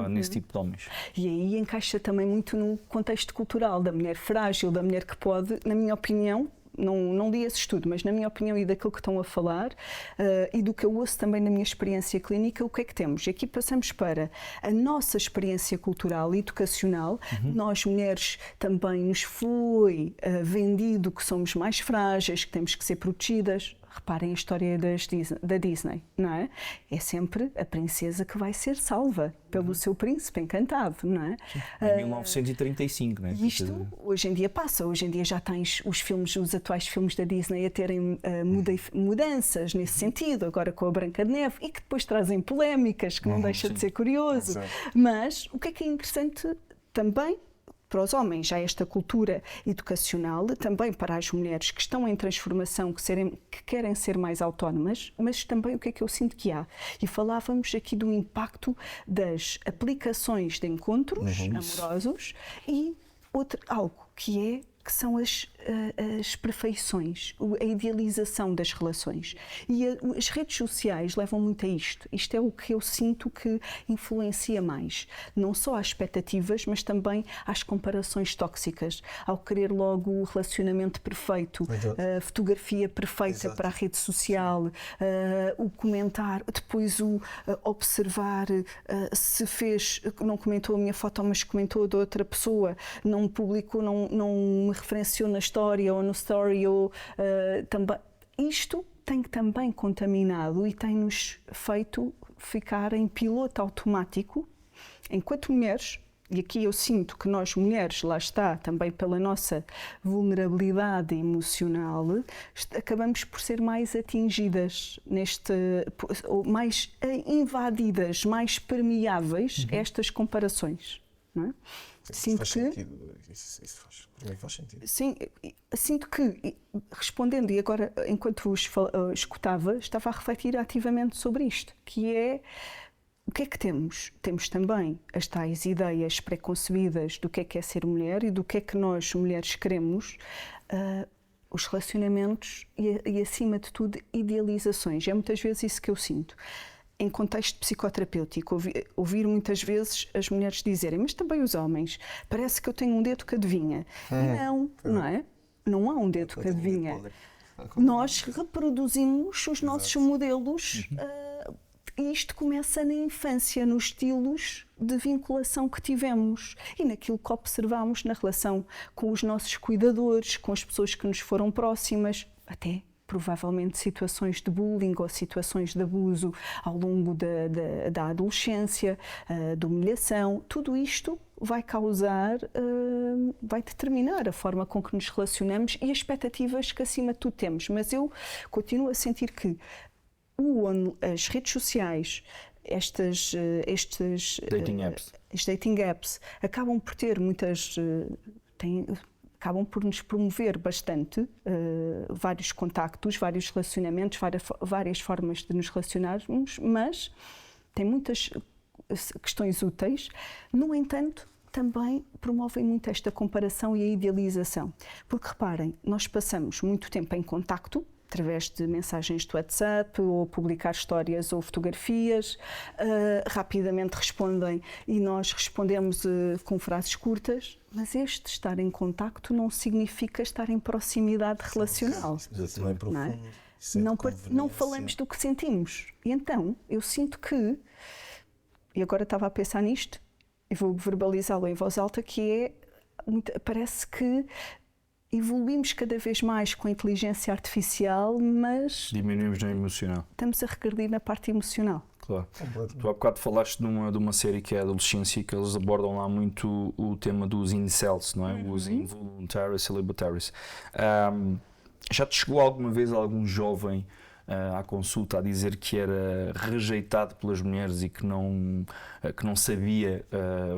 Nesse tipo de homens. E aí encaixa também muito no contexto cultural da mulher frágil, da mulher que pode, na minha opinião, não li esse estudo, mas na minha opinião e daquilo que estão a falar e do que eu ouço também na minha experiência clínica, o que é que temos? Aqui passamos para a nossa experiência cultural e educacional. Nós, mulheres, também nos foi vendido que somos mais frágeis, que temos que ser protegidas. Reparem a história da Disney, não é? É sempre a princesa que vai ser salva pelo seu príncipe encantado, não é? Em 1935, não é? E isto hoje em dia passa. Hoje em dia já tens os atuais filmes da Disney a terem mudanças nesse sentido, agora com a Branca de Neve, e que depois trazem polémicas, que não deixa de ser curioso. Mas o que é interessante também para os homens, já esta cultura educacional, também para as mulheres que estão em transformação, que querem ser mais autónomas, mas também o que é que eu sinto que há? E falávamos aqui do impacto das aplicações de encontros amorosos e algo que são as perfeições, a idealização das relações. E as redes sociais levam muito a isto. Isto é o que eu sinto que influencia mais. Não só às expectativas, mas também às comparações tóxicas. Ao querer logo o relacionamento perfeito, a fotografia perfeita para a rede social, o comentar, depois o observar se fez, não comentou a minha foto, mas comentou a de outra pessoa, não publicou, não me referenciou na história ou no story, ou também. Isto tem também contaminado e tem-nos feito ficar em piloto automático, enquanto mulheres, e aqui eu sinto que nós mulheres, lá está, também pela nossa vulnerabilidade emocional, acabamos por ser mais atingidas, ou mais invadidas, mais permeáveis a estas comparações, não é? Isso faz sentido. Para mim faz sentido. Sim, sinto que, respondendo, e agora, enquanto vos escutava, estava a refletir ativamente sobre isto, que é, o que é que temos? Temos também as tais ideias preconcebidas do que é ser mulher e do que é que nós, mulheres, queremos, os relacionamentos e, acima de tudo, idealizações. É muitas vezes isso que eu sinto. Em contexto psicoterapêutico, ouvir muitas vezes as mulheres dizerem, mas também os homens, parece que eu tenho um dedo que adivinha. Não é? Não há um dedo que adivinha. Nós reproduzimos os nossos modelos e isto começa na infância, nos estilos de vinculação que tivemos e naquilo que observamos na relação com os nossos cuidadores, com as pessoas que nos foram próximas, até provavelmente situações de bullying ou situações de abuso ao longo da adolescência, de humilhação. Tudo isto vai causar, vai determinar a forma com que nos relacionamos e as expectativas que acima de tudo temos. Mas eu continuo a sentir que as redes sociais, estes dating apps acabam por ter acabam por nos promover bastante vários contactos, vários relacionamentos, várias formas de nos relacionarmos, mas tem muitas questões úteis. No entanto, também promovem muito esta comparação e a idealização. Porque reparem, nós passamos muito tempo em contacto, através de mensagens de WhatsApp ou publicar histórias ou fotografias, rapidamente respondem e nós respondemos com frases curtas, mas este estar em contacto não significa estar em proximidade relacional. Não falamos do que sentimos. E então, eu sinto que, e agora estava a pensar nisto, e vou verbalizá-lo em voz alta, que parece que evoluímos cada vez mais com a inteligência artificial, mas diminuímos no emocional. Estamos a regredir na parte emocional. Claro. Tu há bocado falaste de uma série que é a Adolescência, que eles abordam lá muito o tema dos incels, não é? Os involuntary celibatários. Já te chegou alguma vez algum jovem à consulta a dizer que era rejeitado pelas mulheres e que não sabia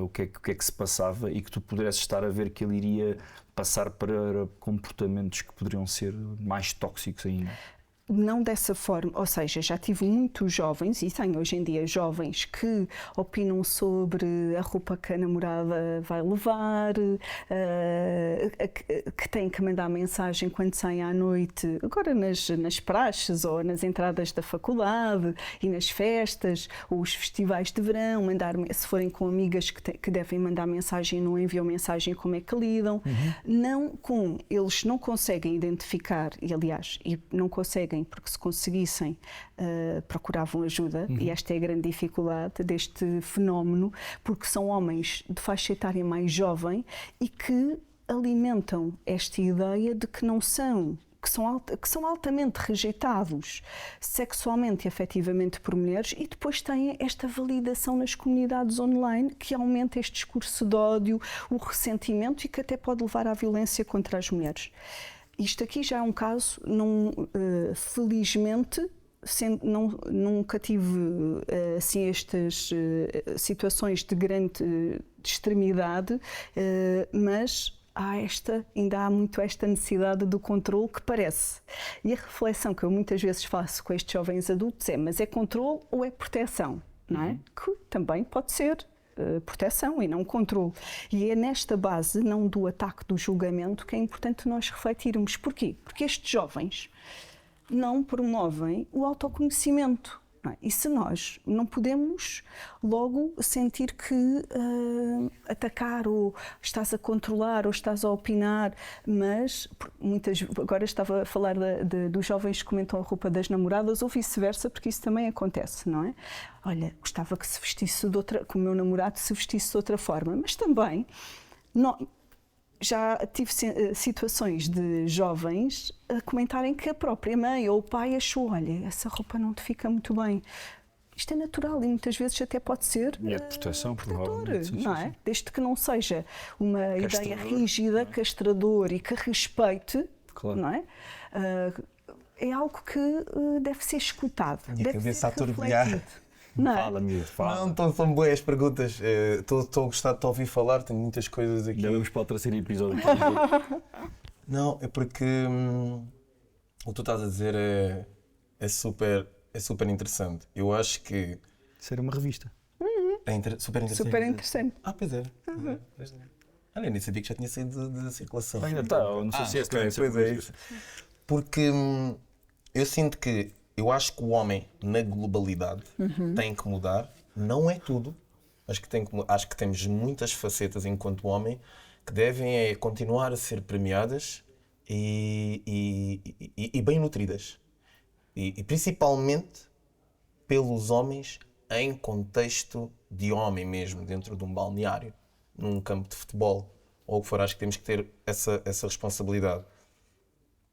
o que é que se passava e que tu pudesses estar a ver que ele iria passar para comportamentos que poderiam ser mais tóxicos ainda? Não dessa forma, ou seja, já tive muitos jovens, e tenho hoje em dia jovens que opinam sobre a roupa que a namorada vai levar, que têm que mandar mensagem quando saem à noite, agora nas praxes ou nas entradas da faculdade e nas festas, ou os festivais de verão, se forem com amigas que devem mandar mensagem e não enviam mensagem, como é que lidam. Eles não conseguem identificar, e aliás, não conseguem, porque se conseguissem procuravam ajuda, e esta é a grande dificuldade deste fenómeno, porque são homens de faixa etária mais jovem e que alimentam esta ideia de que são altamente rejeitados sexualmente e afetivamente por mulheres, e depois têm esta validação nas comunidades online que aumenta este discurso de ódio, o ressentimento, e que até pode levar à violência contra as mulheres. Isto aqui já é um caso, felizmente, nunca tive assim estas situações de grande extremidade, mas ainda há muito esta necessidade do controle que parece. E a reflexão que eu muitas vezes faço com estes jovens adultos mas é controle ou é proteção? Não é? Que também pode ser proteção e não controle. E é nesta base, não do ataque, do julgamento, que é importante nós refletirmos. Porquê? Porque estes jovens não promovem o autoconhecimento. Não é? E se nós não podemos logo sentir que atacar, ou estás a controlar, ou estás a opinar, mas agora estava a falar dos jovens que comentam a roupa das namoradas, ou vice-versa, porque isso também acontece, não é? Olha, gostava que se vestisse que o meu namorado se vestisse de outra forma, mas também já tive situações de jovens a comentarem que a própria mãe ou o pai achou, olha, essa roupa não te fica muito bem. Isto é natural e muitas vezes até pode ser e é de proteção, provavelmente, não é? Desde que não seja uma ideia rígida, castrador e que respeite, claro. Não é? É algo que deve ser escutado. Minha cabeça a turbilhar. Fala. Não, são boas perguntas. Estou a gostar de te ouvir falar, tenho muitas coisas aqui. Já vamos para o terceiro episódio. Não, é porque o que tu estás a dizer é super interessante. Eu acho que... Ser uma revista. É super interessante. Super interessante. Pois é. Olha, eu nem sabia que já tinha saído de circulação. Ainda está, não sei se é isso. Porque eu sinto que eu acho que o homem, na globalidade, tem que mudar. Não é tudo. Acho que temos muitas facetas enquanto homem que devem continuar a ser premiadas e bem nutridas. E principalmente pelos homens em contexto de homem mesmo, dentro de um balneário, num campo de futebol, ou o que for. Acho que temos que ter essa responsabilidade.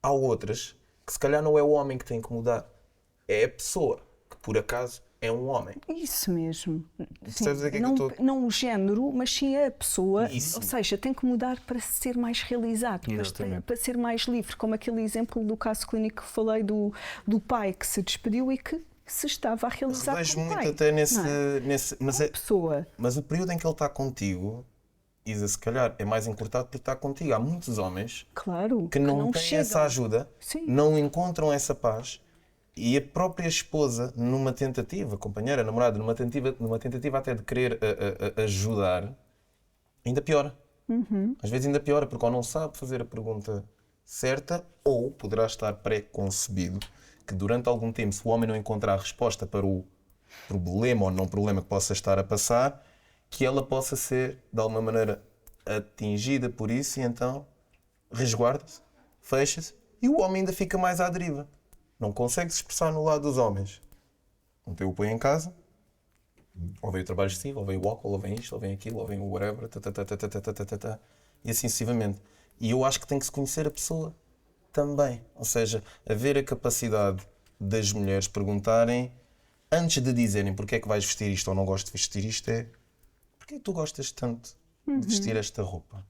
Há outras que se calhar não é o homem que tem que mudar, é a pessoa que por acaso é um homem. Isso mesmo. Percebes aqui que não, eu estou... não o género, mas sim a pessoa. Isso. Ou seja, tem que mudar para ser mais realizado, para ser mais livre. Como aquele exemplo do caso clínico que falei do pai que se despediu e que se estava a realizar Vejo como muito pai. até nesse Pessoa. mas o período em que ele está contigo, Isa, se calhar é mais encurtado porque está contigo. Há muitos homens Claro, que não têm chegam. essa ajuda, Sim. não encontram essa paz, e a própria esposa, numa tentativa, companheira, namorada, numa tentativa até de querer ajudar, ainda piora. Às vezes ainda piora, porque ou não sabe fazer a pergunta certa, ou poderá estar pré-concebido que durante algum tempo, se o homem não encontrar a resposta para o problema ou não problema que possa estar a passar, que ela possa ser, de alguma maneira, atingida por isso, e então resguarda-se, fecha-se, e o homem ainda fica mais à deriva. Não consegue se expressar no lado dos homens. Não tem o apoio em casa, ou vem o trabalho excessivo, ou vem o álcool, ou vem isto, ou vem aquilo, ou vem o whatever, e assim sucessivamente. E eu acho que tem que se conhecer a pessoa também. Ou seja, haver a capacidade das mulheres perguntarem, antes de dizerem porque é que vais vestir isto ou não gosto de vestir isto, é porque é que tu gostas tanto de vestir esta roupa?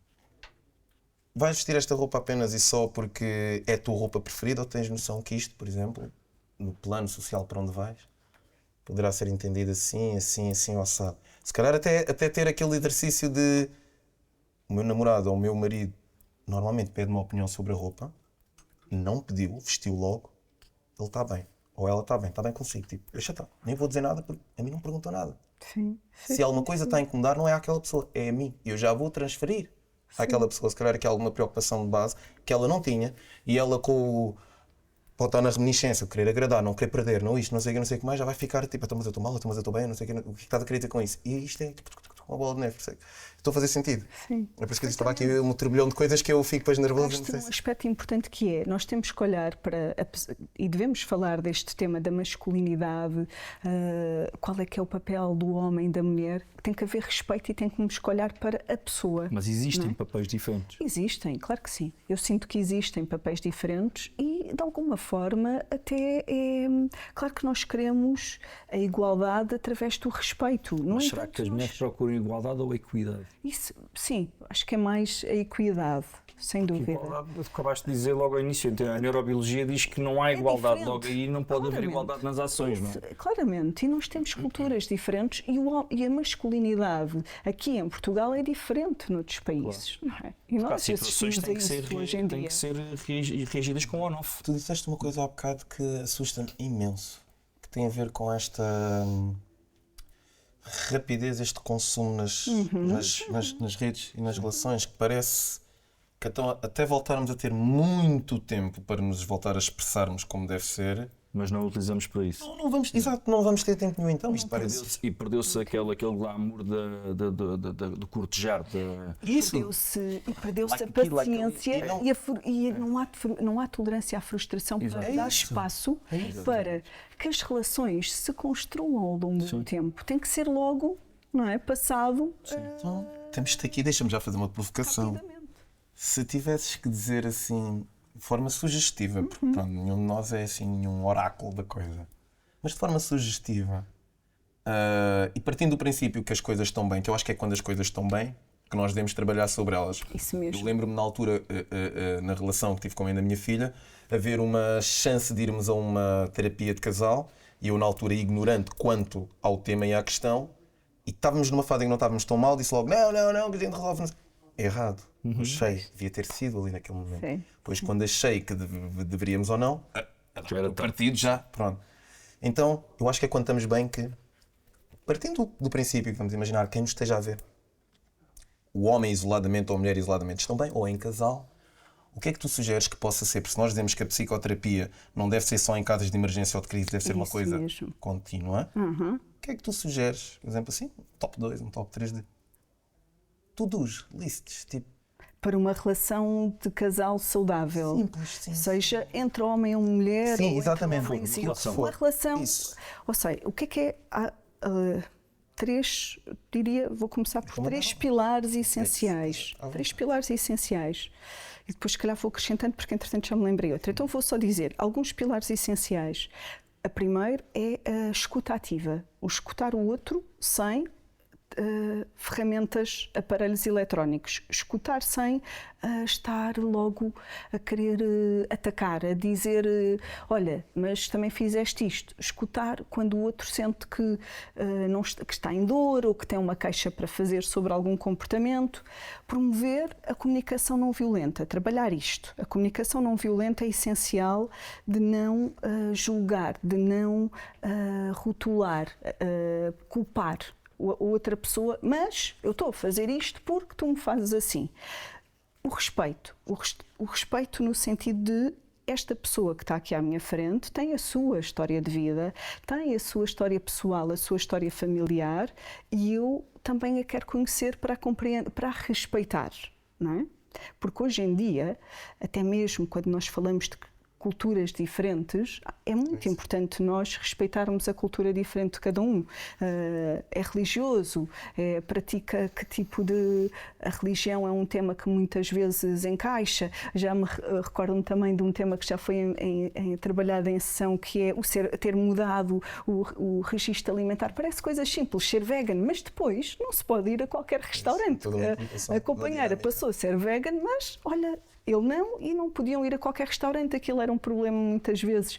Vais vestir esta roupa apenas e só porque é a tua roupa preferida, ou tens noção que isto, por exemplo, no plano social para onde vais, poderá ser entendido assim, ou assado? Se calhar até ter aquele exercício de o meu namorado ou o meu marido normalmente pede uma opinião sobre a roupa, não pediu, vestiu logo, ele está bem. Ou ela está bem consigo. Tipo, deixa estar, nem vou dizer nada porque a mim não perguntou nada. Sim. Se alguma coisa está a incomodar, não é àquela pessoa, é a mim. Eu já vou transferir àquela pessoa. Se calhar que há alguma preocupação de base que ela não tinha, e ela pode estar na reminiscência, querer agradar, não querer perder, não isto, não sei o que mais, já vai ficar tipo, mas eu estou mal, mas eu estou bem, não sei o que estás a querer dizer com isso. E isto é tipo uma bola de neve. Estou a fazer sentido. Sim. É por isso que eu estava aqui um turbilhão de coisas que eu fico depois nervoso. Acho que um aspecto importante que é, nós temos que olhar para, e devemos falar deste tema da masculinidade, qual é que é o papel do homem e da mulher, tem que haver respeito e tem que nos olhar para a pessoa. Mas existem papéis diferentes? Existem, claro que sim. Eu sinto que existem papéis diferentes e, de alguma forma, até é claro que nós queremos a igualdade através do respeito. Mas será que as mulheres procuram igualdade ou equidade? Isso, sim, acho que é mais a equidade, sem dúvida. Igualdade, acabaste de dizer logo ao início, a neurobiologia diz que não há igualdade, diferente. logo aí não pode haver igualdade nas ações, não é? Claramente, e nós temos culturas diferentes e a masculinidade aqui em Portugal é diferente noutros países, não é? E Há nós situações que assistimos têm que ser reagidas com on-off. Tu disseste uma coisa há bocado que assusta-me imenso, que tem a ver com esta rapidez, este consumo nas redes e nas relações, que parece que então, até voltarmos a ter muito tempo para nos voltar a expressarmos como deve ser, Mas não utilizamos para isso. não vamos, exato, não vamos ter tempo nenhum então. Isto parece... Perdeu-se aquele glamour do cortejar. Perdeu-se a paciência e não há tolerância à frustração para dar espaço para que as relações se construam ao longo do tempo. Tem que ser logo, não é? Passado. Então, temos-te aqui, deixa-me já fazer uma provocação. Se tivesses que dizer assim, de forma sugestiva, porque pronto, nenhum de nós é assim um oráculo da coisa, mas de forma sugestiva, e partindo do princípio que as coisas estão bem, que eu acho que é quando as coisas estão bem que nós devemos trabalhar sobre elas. Isso mesmo. Eu lembro-me na altura, na relação que tive com a mãe da minha filha, haver uma chance de irmos a uma terapia de casal, e eu na altura ignorante quanto ao tema e à questão, e estávamos numa fase em que não estávamos tão mal, disse logo, não, que a gente resolve. Errado. Achei, devia ter sido ali naquele momento. Sim. Pois quando achei que deveríamos ou não, Já era o partido já, pronto. Então, eu acho que é quando estamos bem que, partindo do princípio que vamos imaginar, quem nos esteja a ver, o homem isoladamente ou a mulher isoladamente estão bem, ou em casal, o que é que tu sugeres que possa ser? Porque se nós dizemos que a psicoterapia não deve ser só em casos de emergência ou de crise, deve ser uma coisa contínua, o que é que tu sugeres? Por exemplo assim, um top 2, um top 3 de to-dos, lists, tipo... Para uma relação de casal saudável. Simples, sim. Seja entre homem e mulher. Sim, ou exatamente. Entre homem, sim, Relação. uma relação. Isso. Ou seja, o que é há, três, diria, vou começar por três pilares essenciais. Três pilares essenciais. E depois, se calhar, vou acrescentando, porque entretanto já me lembrei outra. Então vou só dizer alguns pilares essenciais. A primeira é a escuta ativa. O escutar o outro sem ferramentas, aparelhos eletrónicos. Escutar sem estar logo a querer atacar, a dizer olha, mas também fizeste isto. Escutar quando o outro sente que, que está em dor ou que tem uma queixa para fazer sobre algum comportamento. Promover a comunicação não violenta, trabalhar isto. A comunicação não violenta é essencial, de não julgar, de não rotular, culpar outra pessoa, mas eu estou a fazer isto porque tu me fazes assim. O respeito no sentido de esta pessoa que está aqui à minha frente tem a sua história de vida, tem a sua história pessoal, a sua história familiar e eu também a quero conhecer para a compreender, para a respeitar, não é? Porque hoje em dia, até mesmo quando nós falamos de culturas diferentes, é muito importante nós respeitarmos a cultura diferente de cada um. É religioso, pratica que tipo de... A religião é um tema que muitas vezes encaixa. Já me recordo também de um tema que já foi trabalhado em sessão, que é ter mudado o registro alimentar. Parece coisas simples, ser vegan, mas depois não se pode ir a qualquer restaurante acompanhar a pessoa a ser vegan, mas olha, ele não, e não podiam ir a qualquer restaurante. Aquilo era um problema muitas vezes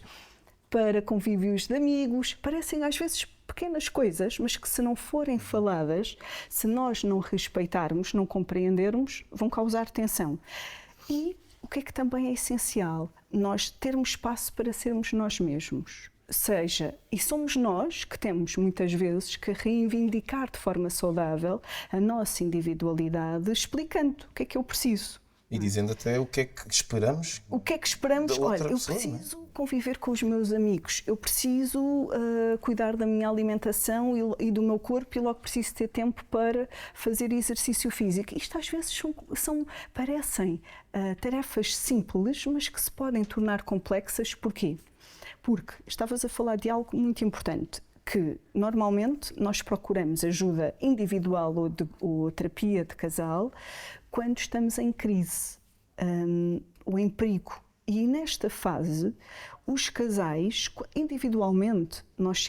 para convívios de amigos. Parecem às vezes pequenas coisas, mas que se não forem faladas, se nós não respeitarmos, não compreendermos, vão causar tensão. E o que é que também é essencial? Nós termos espaço para sermos nós mesmos. E somos nós que temos muitas vezes que reivindicar de forma saudável a nossa individualidade, explicando o que é que eu preciso. E dizendo até o que é que esperamos. O que é que esperamos? Olha, eu pessoa, preciso conviver com os meus amigos, eu preciso cuidar da minha alimentação e do meu corpo e logo preciso ter tempo para fazer exercício físico. Isto às vezes parecem tarefas simples, mas que se podem tornar complexas. Porquê? Porque estavas a falar de algo muito importante, que normalmente nós procuramos ajuda individual ou terapia de casal quando estamos em crise ou em perigo. E nesta fase, os casais, individualmente, nós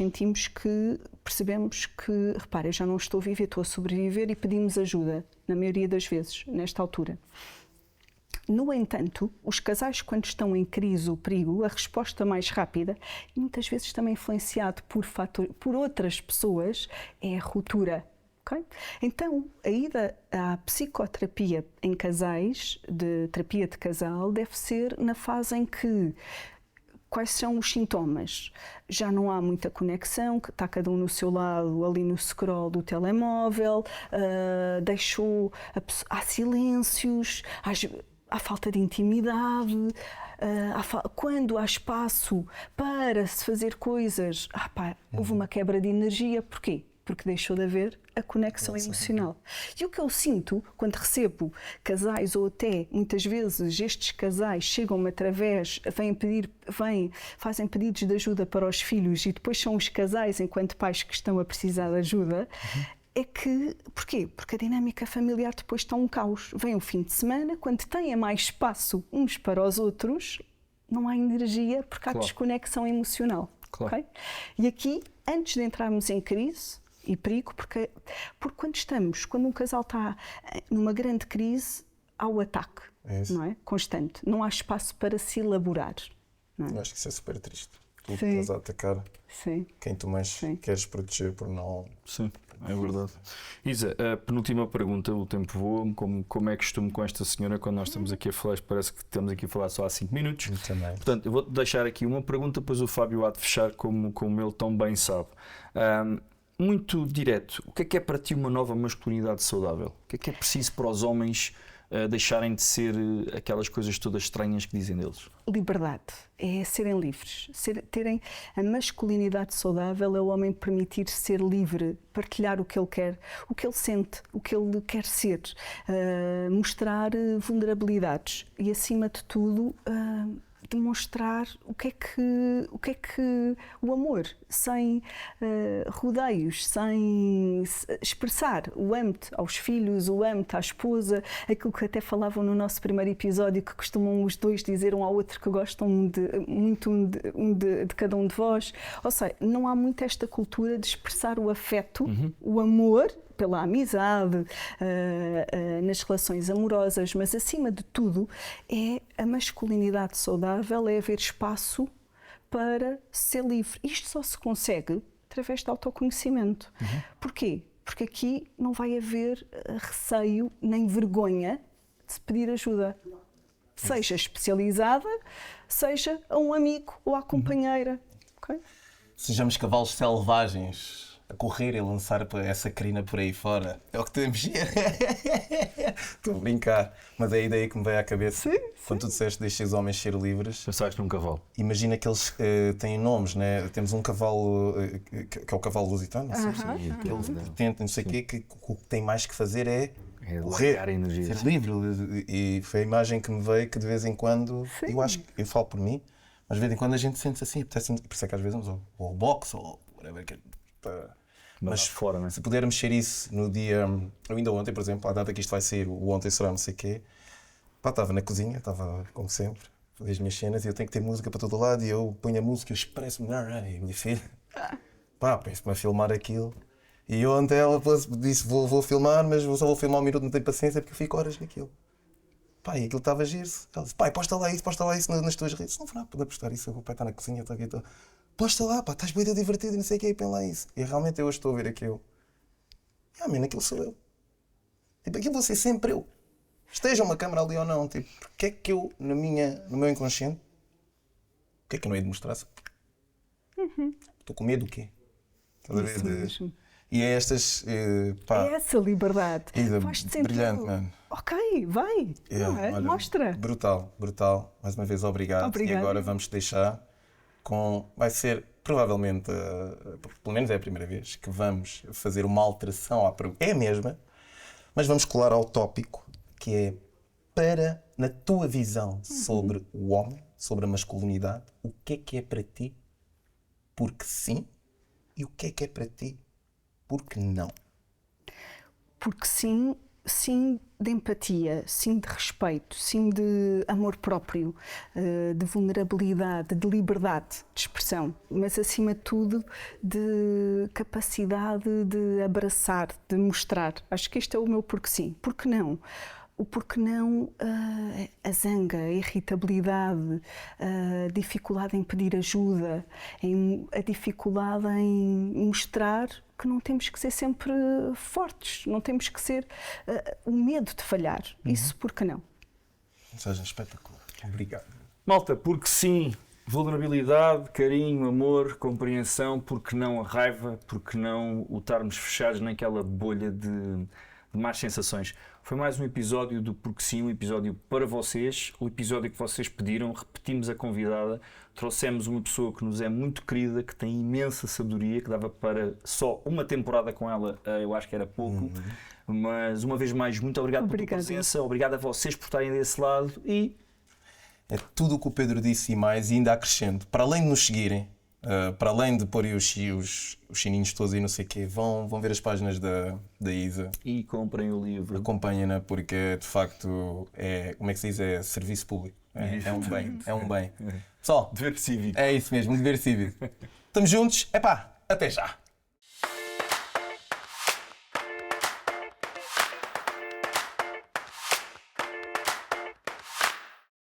percebemos que, repara, eu já não estou a viver, estou a sobreviver e pedimos ajuda, na maioria das vezes, nesta altura. No entanto, os casais, quando estão em crise ou perigo, a resposta mais rápida, e muitas vezes também influenciado por outras pessoas, é a ruptura. Okay? Então, a ida à psicoterapia em casais, de terapia de casal, deve ser na fase em que quais são os sintomas? Já não há muita conexão, que está cada um no seu lado, ali no scroll do telemóvel, há silêncios, há falta de intimidade, quando há espaço para se fazer coisas, houve uma quebra de energia. Porquê? Porque deixou de haver a conexão emocional. E o que eu sinto quando recebo casais, ou até muitas vezes estes casais chegam-me fazem pedidos de ajuda para os filhos e depois são os casais, enquanto pais, que estão a precisar de ajuda, porquê? Porque a dinâmica familiar depois está um caos. Vem o fim de semana, quando têm mais espaço uns para os outros, não há energia porque há desconexão emocional. Claro. Okay? E aqui, antes de entrarmos em crise e perigo, porque quando um casal está numa grande crise, há o ataque, não é? Constante. Não há espaço para se elaborar. Não é? Eu acho que isso é super triste. Tu estás a atacar quem tu mais queres proteger por não... Sim, é verdade. Isa, a penúltima pergunta, o tempo voa, como é costume com esta senhora quando nós estamos aqui a falar, parece que estamos aqui a falar só há 5 minutos. Também. Portanto, eu vou deixar aqui uma pergunta, depois o Fábio há de fechar como ele tão bem sabe. Muito direto, o que é para ti uma nova masculinidade saudável? O que é preciso para os homens deixarem de ser aquelas coisas todas estranhas que dizem deles? Liberdade, é serem livres, terem a masculinidade saudável, é o homem permitir ser livre, partilhar o que ele quer, o que ele sente, o que ele quer ser, mostrar vulnerabilidades e, acima de tudo, demonstrar o que é que o amor, sem rodeios, sem expressar o amo-te aos filhos, o amo-te à esposa, aquilo que até falavam no nosso primeiro episódio, que costumam os dois dizer um ao outro que gostam muito de cada um de vós. Ou seja, não há muito esta cultura de expressar o afeto, o amor, pela amizade, nas relações amorosas, mas acima de tudo é a masculinidade saudável, é haver espaço para ser livre. Isto só se consegue através de autoconhecimento. Porquê? Porque aqui não vai haver receio nem vergonha de se pedir ajuda. Seja especializada, seja a um amigo ou à companheira. Okay? Sejamos cavalos selvagens a correr e lançar essa crina por aí fora. É o que temos. Estou a brincar. Mas é a ideia que me veio à cabeça. Sim, quando tu disseste deixa os homens ser livres. Pensaste num cavalo. Imagina que eles têm nomes, né? Temos um cavalo que é o cavalo lusitano, não sei. Ele tenta, não sei o quê, que o que tem mais que fazer é correr, ser livre. E foi a imagem que me veio que de vez em quando, eu acho que eu falo por mim, mas de vez em quando a gente sente-se assim, por isso é que às vezes vamos ao boxe ou whatever. Mas fora, né? Se puder mexer isso no dia, eu ainda ontem, por exemplo, à data que isto vai sair, o ontem será não sei o quê, estava na cozinha, estava como sempre, a fazer as minhas cenas e eu tenho que ter música para todo lado e eu ponho a música, eu expresso-me, e a minha filha, penso-me a filmar aquilo. E ontem ela disse, vou filmar, mas só vou filmar um minuto, não tenho paciência porque eu fico horas naquilo. E aquilo estava a giro-se. Ela disse, posta lá isso nas tuas redes. Não vou nada poder postar isso, o pai está na cozinha, está aqui, posta lá, estás bem divertido e não sei o que, põe lá isso. E realmente eu hoje estou a ver aquilo. Aquilo sou eu. Tipo, aquilo vou ser sempre eu. Esteja uma câmera ali ou não, tipo, porque é que eu, no meu inconsciente, o que é que eu não hei de mostrar? Estou com medo do quê? Estás a ver? Mesmo. E é estas, é essa liberdade. Faz-te sentir brilhante, mano. Ok, vai. Não é? Olha, Mostra. Brutal. Mais uma vez, obrigado. Obrigada. E agora vamos deixar vai ser, provavelmente, pelo menos é a primeira vez, que vamos fazer uma alteração à pergunta. É a mesma, mas vamos colar ao tópico, que é, na tua visão sobre o homem, sobre a masculinidade, o que é para ti porque sim e o que é para ti porque não? Porque sim de empatia, sim de respeito, sim de amor próprio, de vulnerabilidade, de liberdade de expressão, mas acima de tudo de capacidade de abraçar, de mostrar. Acho que este é o meu porque sim. Porque não? O porque não, a zanga, a irritabilidade, a dificuldade em pedir ajuda, a dificuldade em mostrar que não temos que ser sempre fortes, não temos que ser o medo de falhar. Isso porque não? Mensagem espetacular. Obrigado. Malta, porque sim, vulnerabilidade, carinho, amor, compreensão, porque não a raiva, porque não o estarmos fechados naquela bolha de más sensações. Foi mais um episódio do Porque Sim, um episódio para vocês, o episódio que vocês pediram, repetimos a convidada, trouxemos uma pessoa que nos é muito querida, que tem imensa sabedoria, que dava para só uma temporada com ela, eu acho que era pouco, mas uma vez mais, muito obrigado pela tua presença, obrigado a vocês por estarem desse lado e... É tudo o que o Pedro disse e mais, e ainda acrescento, para além de nos seguirem, para além de pôr os sininhos todos e não sei o quê, vão ver as páginas da Isa. E comprem o livro. Acompanhem-na porque, de facto, como é que se diz? É serviço público. É um bem. É um bem. Pessoal, Dever cívico. é isso mesmo, um dever cívico. Estamos juntos. Até já.